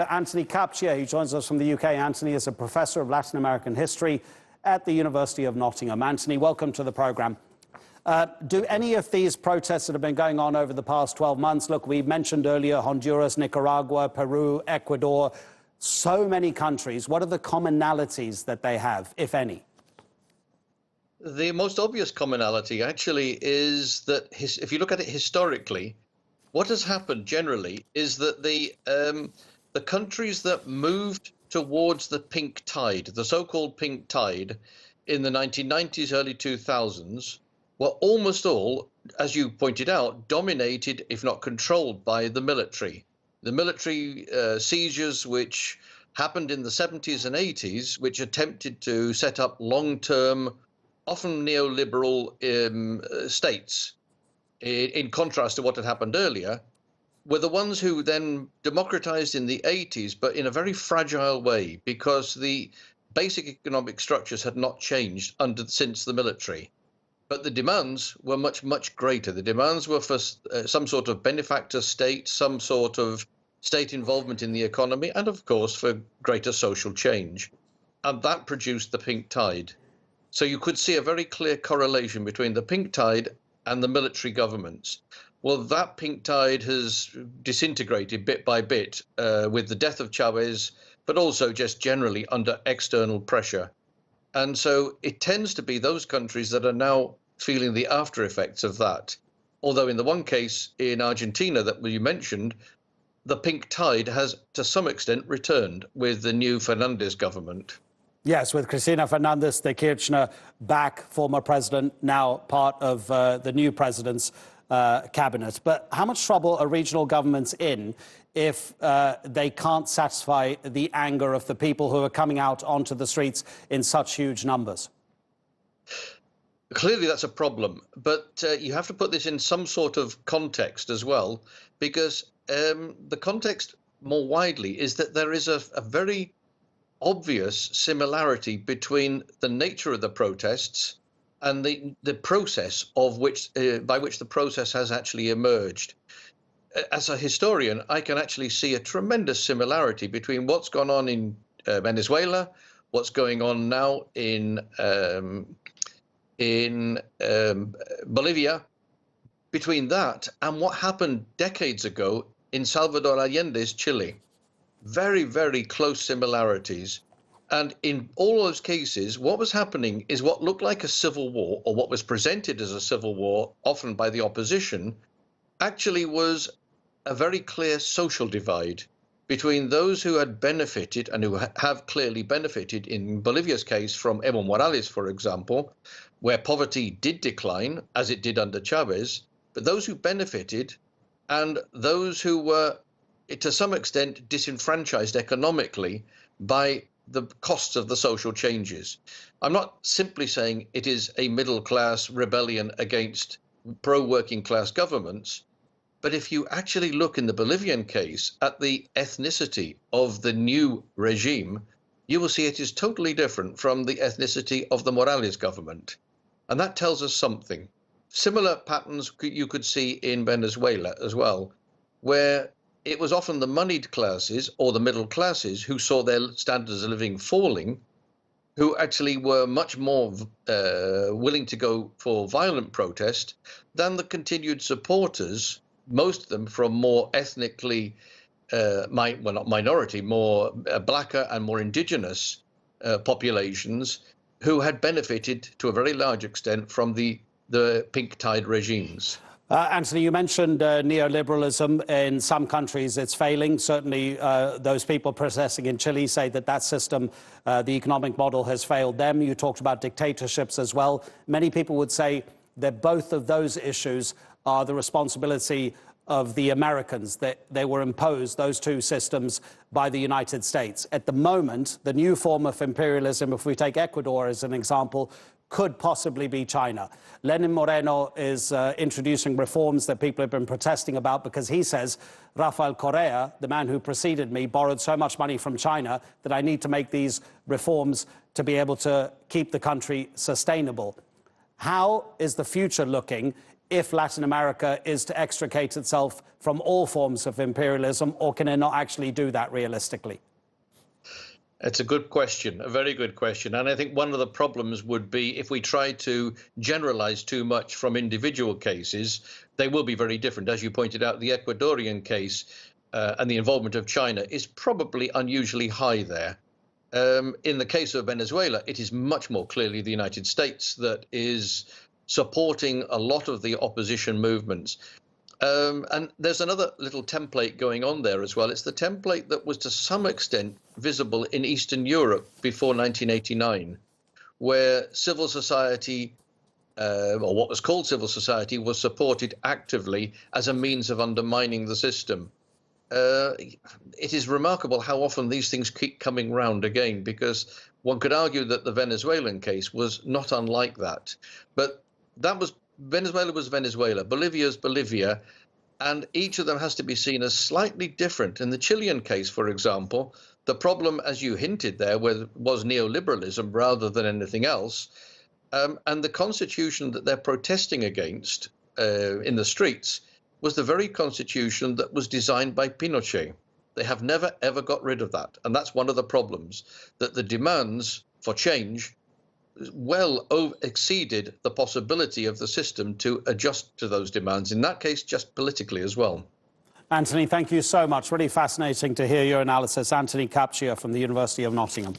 Antoni Kapcia. He joins us from the UK. Antoni is a professor of Latin American history at the University of Nottingham. Antoni, welcome to the programme. Do any of these protests that have been going on over the past 12 months, look, we mentioned earlier Honduras, Nicaragua, Peru, Ecuador, so many countries, what are the commonalities that they have, if any? The most obvious commonality actually is that if you look at it historically, what has happened generally is that the countries that moved towards the pink tide, the so-called pink tide, in the 1990s, early 2000s, were almost all, as you pointed out, dominated, if not controlled, by the military. The military seizures which happened in the 70s and 80s, which attempted to set up long-term, often neoliberal states, in contrast to what had happened earlier, were the ones who then democratized in the 80s, but in a very fragile way, because the basic economic structures had not changed since the military. But the demands were much, much greater. The demands were for some sort of benefactor state, some sort of state involvement in the economy, and of course for greater social change. And that produced the pink tide. So you could see a very clear correlation between the pink tide and the military governments. Well, that pink tide has disintegrated bit by bit with the death of Chavez, but also just generally under external pressure. And so it tends to be those countries that are now feeling the after effects of that. Although in the one case in Argentina that you mentioned, the pink tide has to some extent returned with the new Fernandez government. Yes, with Cristina Fernandez de Kirchner back, former president, now part of the new president's cabinet. But how much trouble are regional governments in if they can't satisfy the anger of the people who are coming out onto the streets in such huge numbers? Clearly, that's a problem. But you have to put this in some sort of context as well, because the context more widely is that there is a very obvious similarity between the nature of the protests and the process of by which the process has actually emerged. As a historian, I can actually see a tremendous similarity between what's gone on in Venezuela, what's going on now in Bolivia, between that and what happened decades ago in Salvador Allende's Chile. Very, very close similarities. And in all those cases, what was happening is what looked like a civil war, or what was presented as a civil war, often by the opposition, actually was a very clear social divide between those who had benefited and who have clearly benefited, in Bolivia's case, from Evo Morales, for example, where poverty did decline, as it did under Chavez, but those who benefited and those who were, to some extent, disenfranchised economically by the costs of the social changes. I'm not simply saying it is a middle-class rebellion against pro-working class governments, but if you actually look in the Bolivian case at the ethnicity of the new regime, you will see it is totally different from the ethnicity of the Morales government. And that tells us something. Similar patterns you could see in Venezuela as well, where it was often the moneyed classes or the middle classes who saw their standards of living falling, who actually were much more willing to go for violent protest than the continued supporters, most of them from more ethnically, well, not minority, more blacker and more indigenous populations who had benefited to a very large extent from the pink tide regimes. Antoni, you mentioned neoliberalism. In some countries it's failing. Certainly those people protesting in Chile say that that system, the economic model, has failed them. You talked about dictatorships as well. Many people would say that both of those issues are the responsibility of the Americans, that they were imposed, those two systems, by the United States. At the moment, the new form of imperialism, if we take Ecuador as an example, could possibly be China. Lenin Moreno is introducing reforms that people have been protesting about because he says Rafael Correa, the man who preceded me, borrowed so much money from China that I need to make these reforms to be able to keep the country sustainable. How is the future looking if Latin America is to extricate itself from all forms of imperialism, or can it not actually do that realistically? It's a good question, a very good question. And I think one of the problems would be if we try to generalize too much from individual cases, they will be very different. As you pointed out, the Ecuadorian case and the involvement of China is probably unusually high there. In the case of Venezuela, it is much more clearly the United States that is supporting a lot of the opposition movements. And there's another little template going on there as well. It's the template that was to some extent visible in Eastern Europe before 1989, where civil society, or what was called civil society, was supported actively as a means of undermining the system. It is remarkable how often these things keep coming round again, because one could argue that the Venezuelan case was not unlike that. But that was Venezuela was Venezuela, Bolivia's Bolivia, and each of them has to be seen as slightly different. In the Chilean case, for example, the problem, as you hinted there, was neoliberalism rather than anything else. And the constitution that they're protesting against in the streets was the very constitution that was designed by Pinochet. They have never, ever got rid of that. And that's one of the problems, that the demands for change well exceeded the possibility of the system to adjust to those demands, in that case, just politically as well. Antoni, thank you so much. Really fascinating to hear your analysis. Antoni Kapcia from the University of Nottingham.